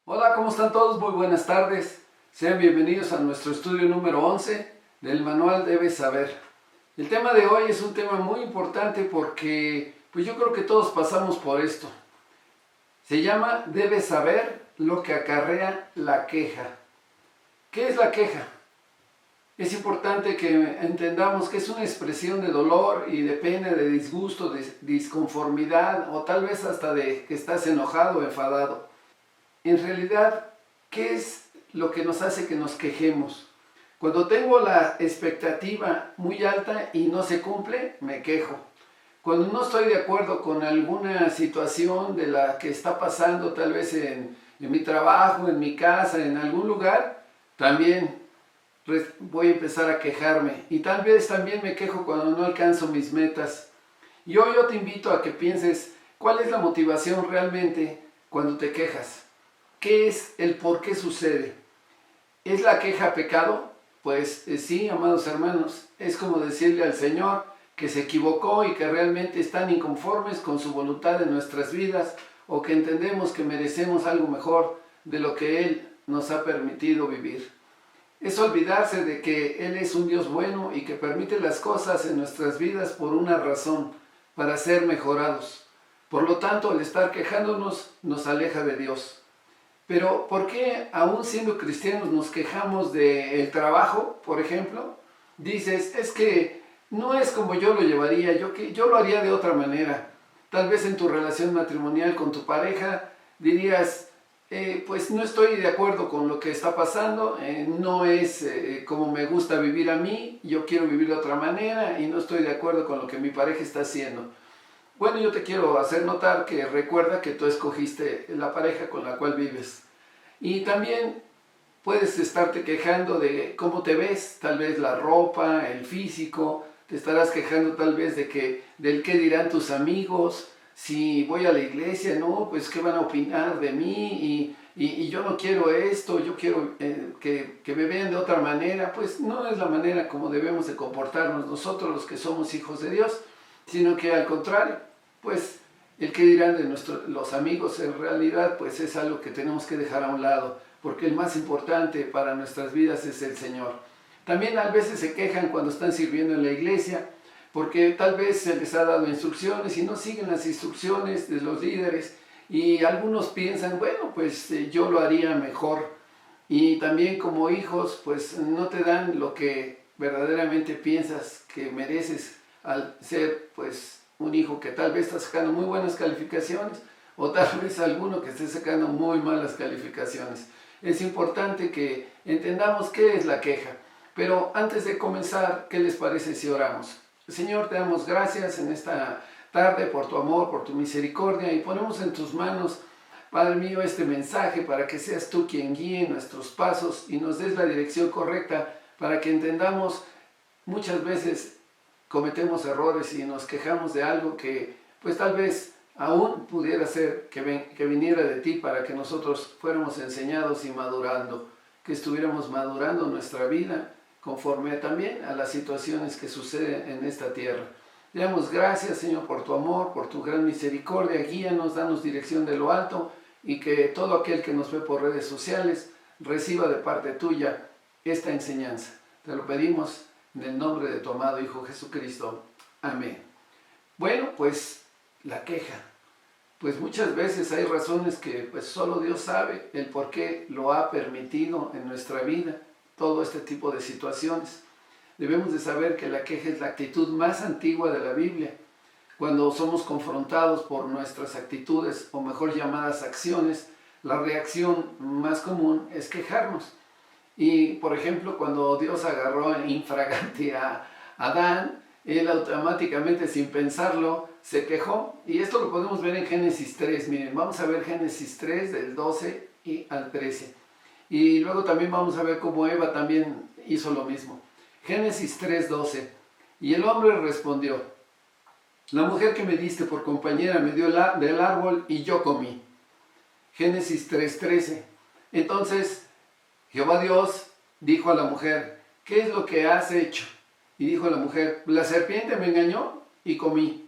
Hola, ¿cómo están todos? Muy buenas tardes. Sean bienvenidos a nuestro estudio número 11 del manual Debes Saber. El tema de hoy es un tema muy importante porque pues yo creo que todos pasamos por esto. Se llama Debes saber lo que acarrea la queja. ¿Qué es la queja? Es importante que entendamos que es una expresión de dolor y de pena, de disgusto, de disconformidad o tal vez hasta de que estás enojado o enfadado. En realidad, ¿qué es lo que nos hace que nos quejemos? Cuando tengo la expectativa muy alta y no se cumple, me quejo. Cuando no estoy de acuerdo con alguna situación de la que está pasando, tal vez en mi trabajo, en mi casa, en algún lugar, también voy a empezar a quejarme. Y tal vez también me quejo cuando no alcanzo mis metas. Y hoy yo te invito a que pienses cuál es la motivación realmente cuando te quejas. ¿Qué es el por qué sucede? ¿Es la queja pecado? Pues sí, amados hermanos, es como decirle al Señor que se equivocó y que realmente están inconformes con su voluntad en nuestras vidas o que entendemos que merecemos algo mejor de lo que Él nos ha permitido vivir. Es olvidarse de que Él es un Dios bueno y que permite las cosas en nuestras vidas por una razón, para ser mejorados. Por lo tanto, el estar quejándonos nos aleja de Dios. Pero ¿por qué aún siendo cristianos nos quejamos del trabajo, por ejemplo? Dices, es que no es como yo lo llevaría, yo lo haría de otra manera. Tal vez en tu relación matrimonial con tu pareja dirías, pues no estoy de acuerdo con lo que está pasando, no es como me gusta vivir a mí, yo quiero vivir de otra manera y no estoy de acuerdo con lo que mi pareja está haciendo. Bueno, yo te quiero hacer notar que recuerda que tú escogiste la pareja con la cual vives. Y también puedes estarte quejando de cómo te ves, tal vez la ropa, el físico, te estarás quejando tal vez del qué dirán tus amigos, si voy a la iglesia, no, pues qué van a opinar de mí y yo no quiero esto, yo quiero que me vean de otra manera. Pues no es la manera como debemos de comportarnos nosotros los que somos hijos de Dios, sino que al contrario, pues el que dirán de los amigos en realidad pues es algo que tenemos que dejar a un lado, porque el más importante para nuestras vidas es el Señor. También a veces se quejan cuando están sirviendo en la iglesia, porque tal vez se les ha dado instrucciones y no siguen las instrucciones de los líderes, y algunos piensan, bueno, pues yo lo haría mejor. Y también como hijos, pues no te dan lo que verdaderamente piensas que mereces al ser pues un hijo que tal vez está sacando muy buenas calificaciones o tal vez alguno que esté sacando muy malas calificaciones. Es importante que entendamos qué es la queja. Pero antes de comenzar, ¿qué les parece si oramos? Señor, te damos gracias en esta tarde por tu amor, por tu misericordia y ponemos en tus manos, Padre mío, este mensaje para que seas tú quien guíe nuestros pasos y nos des la dirección correcta para que entendamos. Muchas veces cometemos errores y nos quejamos de algo que pues tal vez aún pudiera ser que viniera de ti para que nosotros fuéramos enseñados y madurando, que estuviéramos madurando nuestra vida conforme también a las situaciones que suceden en esta tierra. Le damos gracias, Señor, por tu amor, por tu gran misericordia. Guíanos, danos dirección de lo alto y que todo aquel que nos ve por redes sociales reciba de parte tuya esta enseñanza. Te lo pedimos en el nombre de tu amado Hijo Jesucristo. Amén. Bueno, pues la queja. Pues muchas veces hay razones que pues solo Dios sabe el por qué lo ha permitido en nuestra vida, todo este tipo de situaciones. Debemos de saber que la queja es la actitud más antigua de la Biblia. Cuando somos confrontados por nuestras actitudes, o mejor llamadas acciones, la reacción más común es quejarnos. Y por ejemplo, cuando Dios agarró infragante a Adán, él automáticamente, sin pensarlo, se quejó. Y esto lo podemos ver en Génesis 3. Miren, vamos a ver Génesis 3 del 12 al 13. Y luego también vamos a ver cómo Eva también hizo lo mismo. Génesis 3:12. Y el hombre respondió: la mujer que me diste por compañera me dio del árbol y yo comí. Génesis 3:13. Entonces Jehová Dios dijo a la mujer: ¿qué es lo que has hecho? Y dijo la mujer: la serpiente me engañó y comí.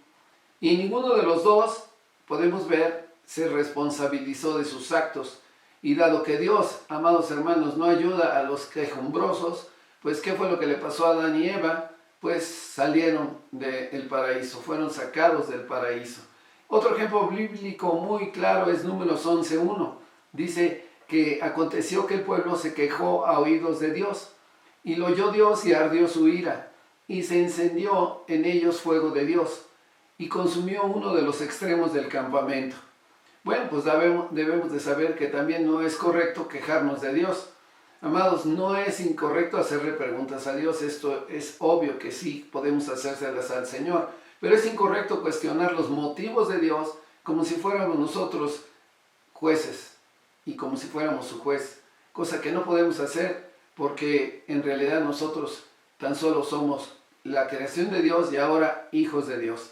Y ninguno de los dos, podemos ver, se responsabilizó de sus actos. Y dado que Dios, amados hermanos, no ayuda a los quejumbrosos, pues ¿qué fue lo que le pasó a Adán y Eva? Pues salieron del paraíso, fueron sacados del paraíso. Otro ejemplo bíblico muy claro es Números 11:1. Dice que aconteció que el pueblo se quejó a oídos de Dios, y lo oyó Dios y ardió su ira, y se encendió en ellos fuego de Dios, y consumió uno de los extremos del campamento. Bueno, pues debemos de saber que también no es correcto quejarnos de Dios. Amados, no es incorrecto hacerle preguntas a Dios, esto es obvio que sí, podemos hacérselas al Señor, pero es incorrecto cuestionar los motivos de Dios como si fuéramos nosotros jueces y como si fuéramos su juez, cosa que no podemos hacer porque en realidad nosotros tan solo somos la creación de Dios y ahora hijos de Dios.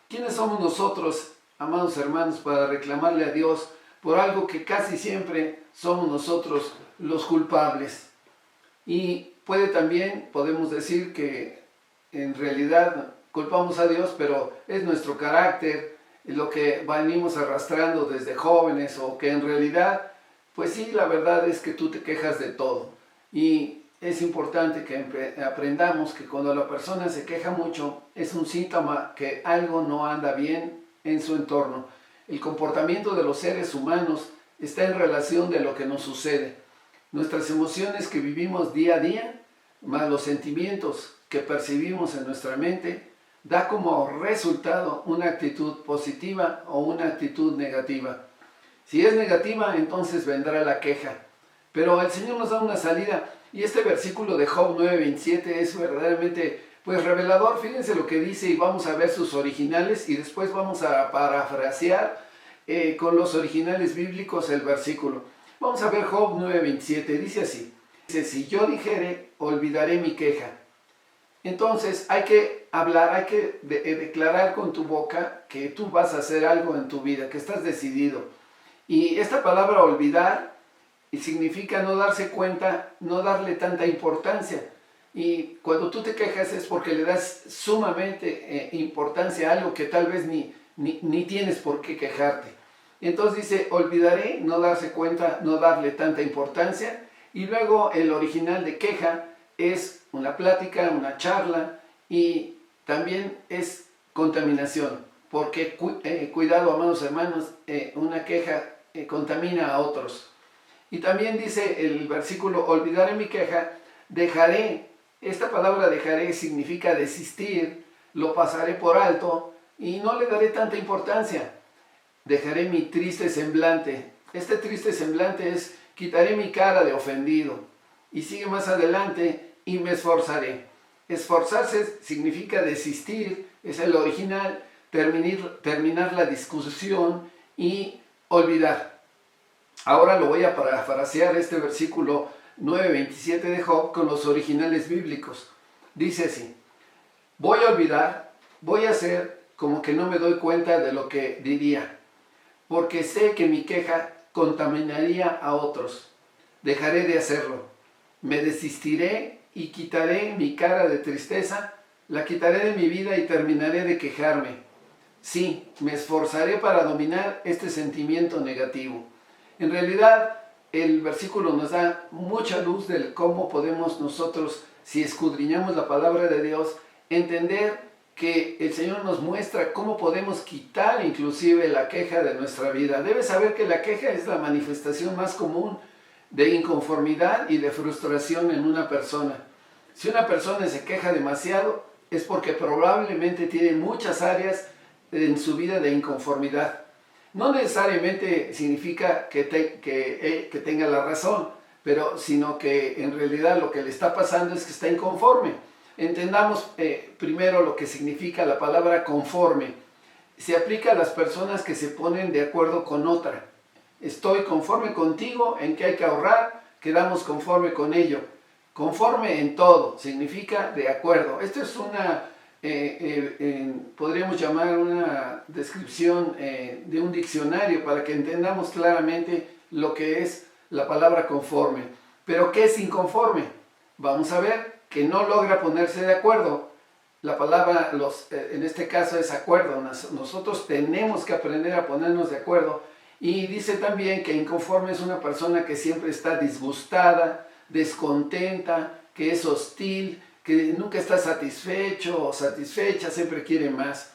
¿Quiénes somos nosotros, amados hermanos, para reclamarle a Dios por algo que casi siempre somos nosotros los culpables? Y podemos decir que en realidad culpamos a Dios, pero es nuestro carácter, lo que venimos arrastrando desde jóvenes, o que en realidad, pues sí, la verdad es que tú te quejas de todo. Y es importante que aprendamos que cuando la persona se queja mucho, es un síntoma que algo no anda bien en su entorno. El comportamiento de los seres humanos está en relación de lo que nos sucede. Nuestras emociones que vivimos día a día, más los sentimientos que percibimos en nuestra mente, da como resultado una actitud positiva o una actitud negativa. Si es negativa, entonces vendrá la queja. Pero el Señor nos da una salida, y este versículo de Job 9:27 es verdaderamente pues revelador. Fíjense lo que dice, y vamos a ver sus originales y después vamos a parafrasear con los originales bíblicos el versículo. Vamos a ver Job 9:27, dice así. Dice, si yo dijere, olvidaré mi queja. Entonces hay que hablar, hay que declarar con tu boca que tú vas a hacer algo en tu vida, que estás decidido. Y esta palabra olvidar significa no darse cuenta, no darle tanta importancia. Y cuando tú te quejas es porque le das sumamente importancia a algo que tal vez ni tienes por qué quejarte. Entonces dice, olvidaré, no darse cuenta, no darle tanta importancia. Y luego el original de queja es una plática, una charla, y también es contaminación. Porque cuidado, amados hermanos, una queja contamina a otros. Y también dice el versículo, olvidaré mi queja, dejaré. Esta palabra dejaré significa desistir, lo pasaré por alto y no le daré tanta importancia. Dejaré mi triste semblante. Este triste semblante es, quitaré mi cara de ofendido. Y sigue más adelante, y me esforzaré. Esforzarse significa desistir, es el original, terminar la discusión y olvidar. Ahora lo voy a parafrasear este versículo 9:27 de Job con los originales bíblicos. Dice así, voy a olvidar, voy a hacer como que no me doy cuenta de lo que diría, porque sé que mi queja contaminaría a otros. Dejaré de hacerlo, me desistiré y quitaré mi cara de tristeza, la quitaré de mi vida y terminaré de quejarme. Sí, me esforzaré para dominar este sentimiento negativo. En realidad, el versículo nos da mucha luz de cómo podemos nosotros, si escudriñamos la palabra de Dios, entender que el Señor nos muestra cómo podemos quitar inclusive la queja de nuestra vida. Debes saber que la queja es la manifestación más común de inconformidad y de frustración en una persona. Si una persona se queja demasiado, es porque probablemente tiene muchas áreas en su vida de inconformidad. No necesariamente significa que tenga la razón, sino que en realidad lo que le está pasando es que está inconforme. Entendamos primero lo que significa la palabra conforme. Se aplica a las personas que se ponen de acuerdo con otra. Estoy conforme contigo en que hay que ahorrar, quedamos conforme con ello. Conforme en todo, significa de acuerdo. Esto es podríamos llamar una descripción de un diccionario para que entendamos claramente lo que es la palabra conforme. Pero ¿qué es inconforme? Vamos a ver que no logra ponerse de acuerdo. La palabra, en este caso, es acuerdo. Nosotros tenemos que aprender a ponernos de acuerdo Y dice también que inconforme es una persona que siempre está disgustada, descontenta, que es hostil, que nunca está satisfecho o satisfecha, siempre quiere más.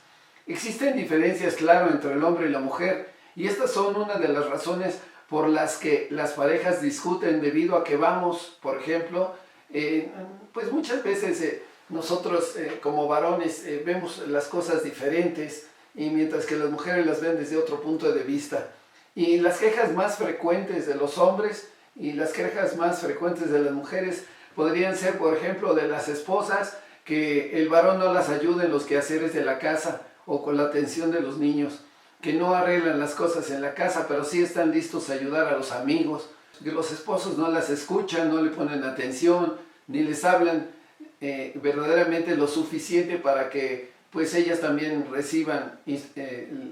Existen diferencias, claro, entre el hombre y la mujer, y estas son una de las razones por las que las parejas discuten, debido a que vamos, por ejemplo, pues muchas veces nosotros como varones vemos las cosas diferentes, y mientras que las mujeres las ven desde otro punto de vista. Y las quejas más frecuentes de los hombres y las quejas más frecuentes de las mujeres podrían ser, por ejemplo, de las esposas, que el varón no las ayuda en los quehaceres de la casa o con la atención de los niños, que no arreglan las cosas en la casa, pero sí están listos a ayudar a los amigos, que los esposos no las escuchan, no le ponen atención, ni les hablan verdaderamente lo suficiente para que pues ellas también reciban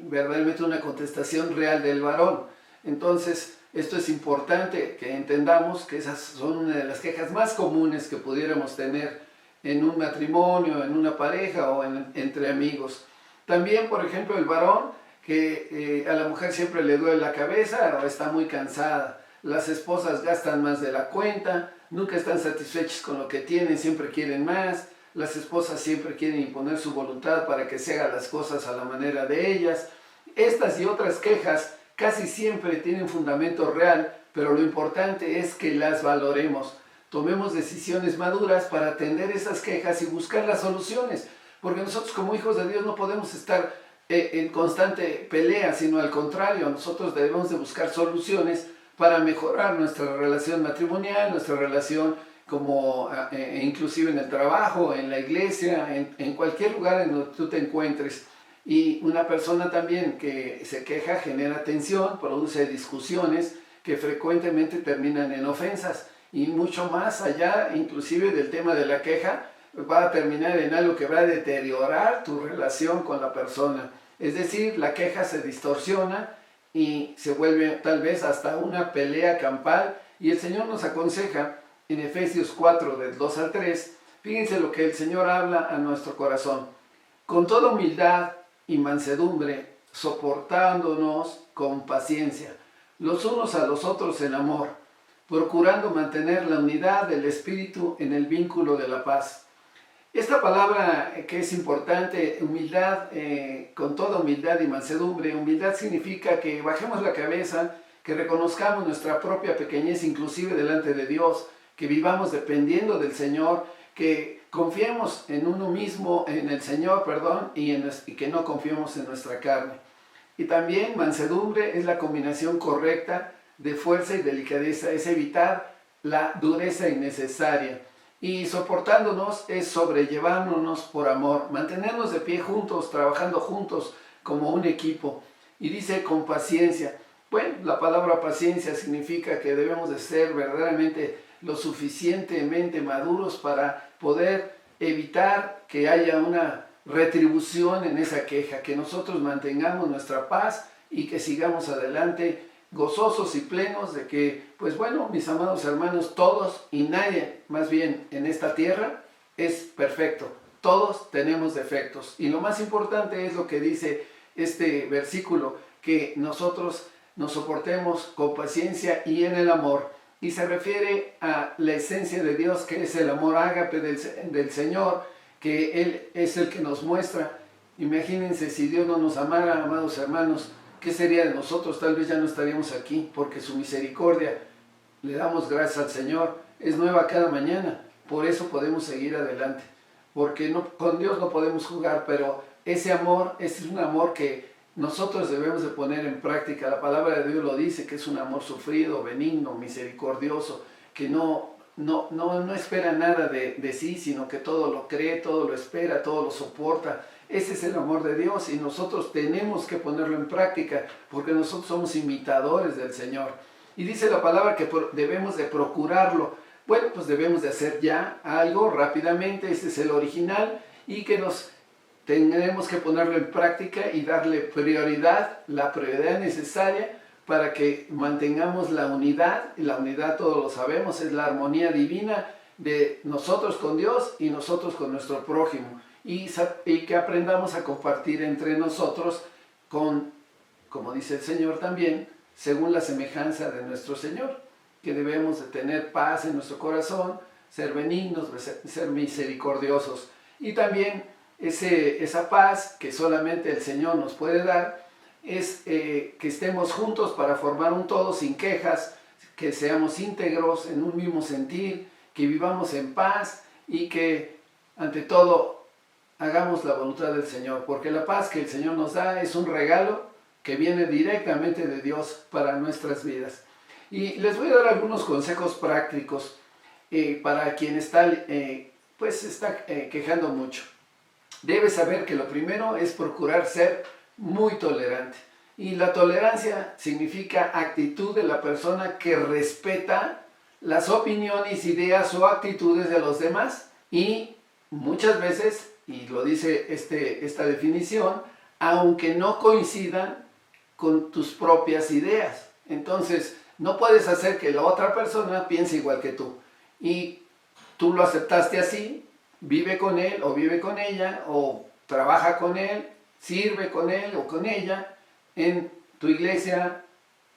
verdaderamente una contestación real del varón. Entonces, esto es importante que entendamos que esas son una de las quejas más comunes que pudiéramos tener en un matrimonio, en una pareja o entre amigos. También, por ejemplo, el varón, que a la mujer siempre le duele la cabeza o está muy cansada. Las esposas gastan más de la cuenta, nunca están satisfechas con lo que tienen, siempre quieren más. Las esposas siempre quieren imponer su voluntad para que se hagan las cosas a la manera de ellas. Estas y otras quejas casi siempre tienen fundamento real, pero lo importante es que las valoremos. Tomemos decisiones maduras para atender esas quejas y buscar las soluciones, porque nosotros como hijos de Dios no podemos estar en constante pelea, sino al contrario, nosotros debemos de buscar soluciones para mejorar nuestra relación matrimonial, nuestra relación como inclusive en el trabajo, en la iglesia, en cualquier lugar en donde tú te encuentres. Y una persona también que se queja genera tensión, produce discusiones que frecuentemente terminan en ofensas, y mucho más allá inclusive del tema de la queja, va a terminar en algo que va a deteriorar tu relación con la persona. Es decir, la queja se distorsiona y se vuelve tal vez hasta una pelea campal, y el Señor nos aconseja en Efesios 4, del 2 al 3, fíjense lo que el Señor habla a nuestro corazón. Con toda humildad y mansedumbre, soportándonos con paciencia, los unos a los otros en amor, procurando mantener la unidad del Espíritu en el vínculo de la paz. Esta palabra que es importante, humildad, con toda humildad y mansedumbre. Humildad significa que bajemos la cabeza, que reconozcamos nuestra propia pequeñez inclusive delante de Dios, que vivamos dependiendo del Señor, que confiemos en uno mismo, en el Señor, y que no confiemos en nuestra carne. Y también mansedumbre es la combinación correcta de fuerza y delicadeza, es evitar la dureza innecesaria. Y soportándonos es sobrellevándonos por amor, mantenernos de pie juntos, trabajando juntos como un equipo. Y dice con paciencia. Bueno, la palabra paciencia significa que debemos de ser verdaderamente lo suficientemente maduros para poder evitar que haya una retribución en esa queja, que nosotros mantengamos nuestra paz y que sigamos adelante gozosos y plenos de que, pues bueno, mis amados hermanos, todos y nadie, más bien en esta tierra, es perfecto. Todos tenemos defectos. Y lo más importante es lo que dice este versículo, que nosotros nos soportemos con paciencia y en el amor. Y se refiere a la esencia de Dios, que es el amor ágape del Señor, que Él es el que nos muestra. Imagínense si Dios no nos amara, amados hermanos, ¿qué sería de nosotros? Tal vez ya no estaríamos aquí, porque su misericordia, le damos gracias al Señor, es nueva cada mañana. Por eso podemos seguir adelante, porque con Dios no podemos jugar, pero ese amor es un amor que nosotros debemos de poner en práctica. La palabra de Dios lo dice, que es un amor sufrido, benigno, misericordioso, que no espera nada de sí, sino que todo lo cree, todo lo espera, todo lo soporta. Ese es el amor de Dios, y nosotros tenemos que ponerlo en práctica, porque nosotros somos imitadores del Señor. Y dice la palabra que debemos de procurarlo. Bueno, pues debemos de hacer ya algo rápidamente, este es el original, y que tenemos que ponerlo en práctica y darle prioridad, la prioridad necesaria para que mantengamos la unidad. Y la unidad, todos lo sabemos, es la armonía divina de nosotros con Dios y nosotros con nuestro prójimo. Y que aprendamos a compartir entre nosotros como dice el Señor también, según la semejanza de nuestro Señor, que debemos de tener paz en nuestro corazón, ser benignos, ser misericordiosos. Y también esa paz que solamente el Señor nos puede dar es que estemos juntos para formar un todo sin quejas, que seamos íntegros en un mismo sentir, que vivamos en paz y que ante todo hagamos la voluntad del Señor, porque la paz que el Señor nos da es un regalo que viene directamente de Dios para nuestras vidas. Y les voy a dar algunos consejos prácticos para quien está quejando mucho. Debes saber que lo primero es procurar ser muy tolerante. Y la tolerancia significa actitud de la persona que respeta las opiniones, ideas o actitudes de los demás. Y muchas veces, y lo dice esta definición, aunque no coincidan con tus propias ideas. Entonces, no puedes hacer que la otra persona piense igual que tú. Y tú lo aceptaste así, vive con él o vive con ella, o trabaja con él, sirve con él o con ella, en tu iglesia,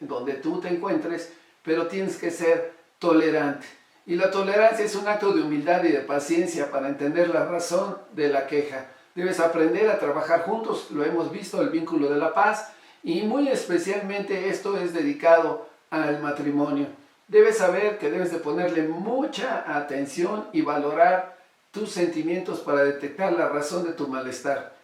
donde tú te encuentres, pero tienes que ser tolerante. Y la tolerancia es un acto de humildad y de paciencia para entender la razón de la queja. Debes aprender a trabajar juntos, lo hemos visto, el vínculo de la paz, y muy especialmente esto es dedicado al matrimonio. Debes saber que debes de ponerle mucha atención y valorar tus sentimientos para detectar la razón de tu malestar.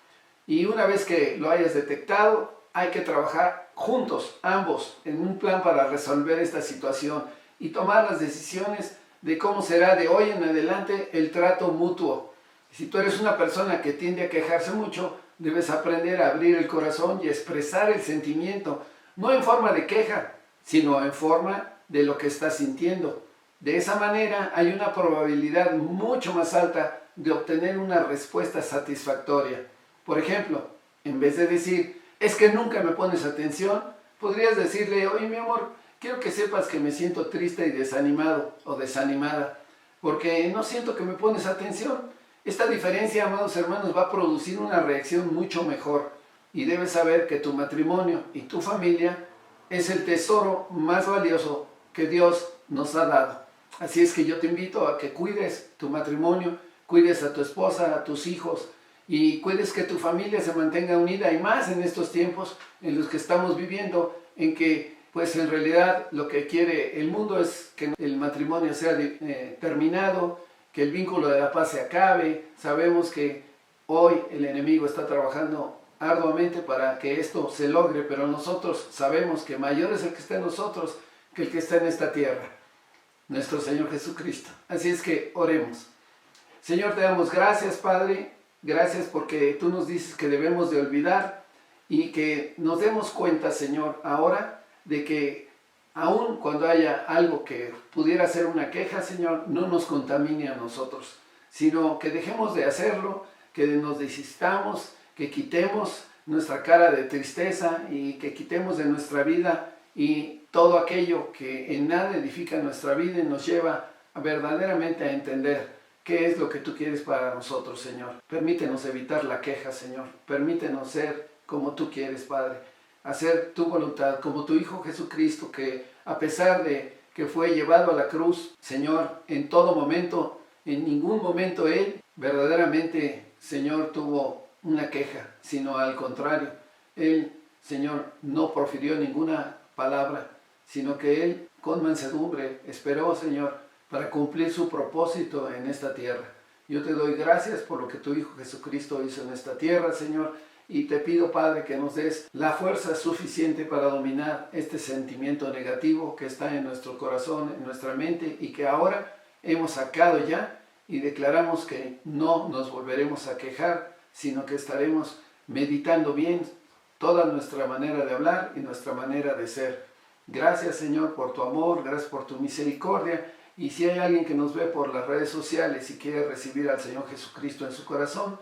Y una vez que lo hayas detectado, hay que trabajar juntos, ambos, en un plan para resolver esta situación y tomar las decisiones de cómo será de hoy en adelante el trato mutuo. Si tú eres una persona que tiende a quejarse mucho, debes aprender a abrir el corazón y expresar el sentimiento, no en forma de queja, sino en forma de lo que estás sintiendo. De esa manera hay una probabilidad mucho más alta de obtener una respuesta satisfactoria. Por ejemplo, en vez de decir, es que nunca me pones atención, podrías decirle, oye mi amor, quiero que sepas que me siento triste y desanimado o desanimada, porque no siento que me pones atención. Esta diferencia, amados hermanos, va a producir una reacción mucho mejor. Y debes saber que tu matrimonio y tu familia es el tesoro más valioso que Dios nos ha dado. Así es que yo te invito a que cuides tu matrimonio, cuides a tu esposa, a tus hijos, y cuides que tu familia se mantenga unida, y más en estos tiempos en los que estamos viviendo, en que pues en realidad lo que quiere el mundo es que el matrimonio sea terminado, que el vínculo de la paz se acabe. Sabemos que hoy el enemigo está trabajando arduamente para que esto se logre, pero nosotros sabemos que mayor es el que está en nosotros que el que está en esta tierra, nuestro Señor Jesucristo. Así es que oremos. Señor, te damos gracias, Padre. Gracias porque tú nos dices que debemos de olvidar y que nos demos cuenta, Señor, ahora de que aun cuando haya algo que pudiera ser una queja, Señor, no nos contamine a nosotros, sino que dejemos de hacerlo, que nos desistamos, que quitemos nuestra cara de tristeza y que quitemos de nuestra vida y todo aquello que en nada edifica nuestra vida y nos lleva verdaderamente a entender qué es lo que tú quieres para nosotros, Señor. Permítenos evitar la queja, Señor. Permítenos ser como tú quieres, Padre. Hacer tu voluntad, como tu Hijo Jesucristo, que a pesar de que fue llevado a la cruz, Señor, en todo momento, en ningún momento Él verdaderamente, Señor, tuvo una queja, sino al contrario. Él, Señor, no profirió ninguna palabra, sino que Él con mansedumbre esperó, Señor, para cumplir su propósito en esta tierra. Yo te doy gracias por lo que tu Hijo Jesucristo hizo en esta tierra, Señor, y te pido, Padre, que nos des la fuerza suficiente para dominar este sentimiento negativo que está en nuestro corazón, en nuestra mente, y que ahora hemos sacado ya y declaramos que no nos volveremos a quejar, sino que estaremos meditando bien toda nuestra manera de hablar y nuestra manera de ser. Gracias, Señor, por tu amor, gracias por tu misericordia. Y si hay alguien que nos ve por las redes sociales y quiere recibir al Señor Jesucristo en su corazón,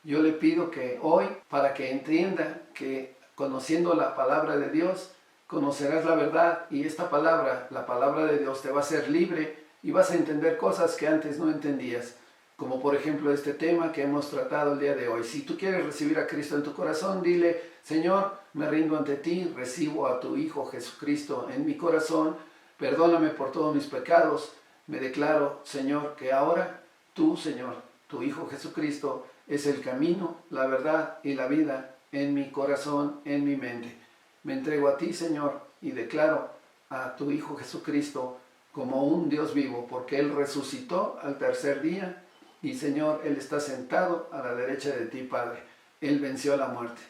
yo le pido que hoy, para que entienda que conociendo la palabra de Dios, conocerás la verdad, y esta palabra, la palabra de Dios, te va a hacer libre y vas a entender cosas que antes no entendías. como por ejemplo este tema que hemos tratado el día de hoy. Si tú quieres recibir a Cristo en tu corazón, dile: Señor, me rindo ante ti, recibo a tu Hijo Jesucristo en mi corazón, perdóname por todos mis pecados, me declaro, Señor, que ahora tú, Señor, tu Hijo Jesucristo, es el camino, la verdad y la vida en mi corazón, en mi mente. Me entrego a ti, Señor, y declaro a tu Hijo Jesucristo como un Dios vivo, porque Él resucitó al tercer día y, Señor, Él está sentado a la derecha de ti, Padre. Él venció la muerte.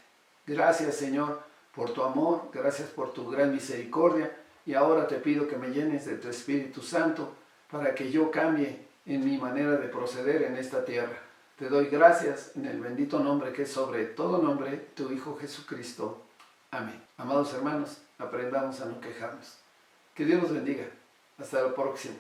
Gracias, Señor, por tu amor, gracias por tu gran misericordia, y ahora te pido que me llenes de tu Espíritu Santo para que yo cambie en mi manera de proceder en esta tierra. Te doy gracias en el bendito nombre que es sobre todo nombre, tu Hijo Jesucristo. Amén. Amados hermanos, aprendamos a no quejarnos. Que Dios los bendiga. Hasta la próxima.